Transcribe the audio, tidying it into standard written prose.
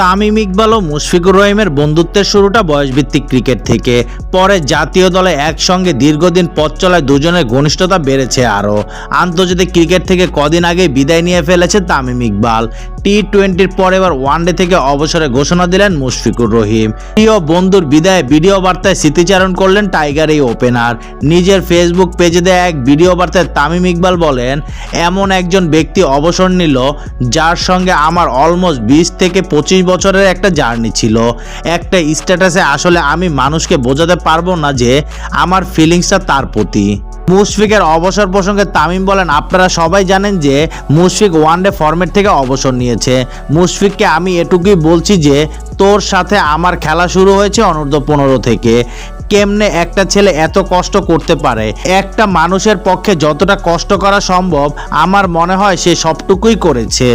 তামিম ইকবাল ও মুশফিকুর রহিমের বন্ধুত্বের শুরুটা বয়সভিত্তিক ক্রিকেট থেকে, পরে জাতীয় দলে একসঙ্গে দীর্ঘদিন পথ চলায় দুজনের ঘনিষ্ঠতা বেড়েছে আরও। আন্তর্জাতিক ক্রিকেট থেকে কদিন আগেই বিদায় নিয়ে ফেলেছে তামিম ইকবাল। টি-20-র পর এবার ওয়ানডে থেকে অবসরে ঘোষণা দিলেন মুশফিকুর রহিম। প্রিয় বন্ধুর বিদায়ে ভিডিও বার্তায় স্মৃতিচারণ করলেন টাইগার এই ওপেনার। নিজের ফেসবুক পেজে দেয়া এক ভিডিও বার্তায় তামিম ইকবাল বলেন, এমন একজন ব্যক্তি অবসর নিল যার সঙ্গে আমার অলমোস্ট 20 থেকে 25 বছরের একটা জার্নি ছিল। একটা স্ট্যাটাসে আসলে আমি মানুষকে বোঝাতে পারবো না যে আমার ফিলিংসটা তার প্রতি। মুশফিকের অবসর প্রসঙ্গে তামিম বলেন, আপনারা সবাই জানেন যে মুশফিক ওয়ানডে ফরম্যাট থেকে অবসর নিয়েছে। মুশফিককে আমি এটুকুই বলছি যে তোর সাথে আমার খেলা শুরু হয়েছে অনূর্ধ্ব 15 থেকে। কেমনে একটা ছেলে এত কষ্ট করতে পারে? একটা মানুষের পক্ষে যতটা কষ্ট করা সম্ভব আমার মনে হয় সে সবটুকুই করেছে।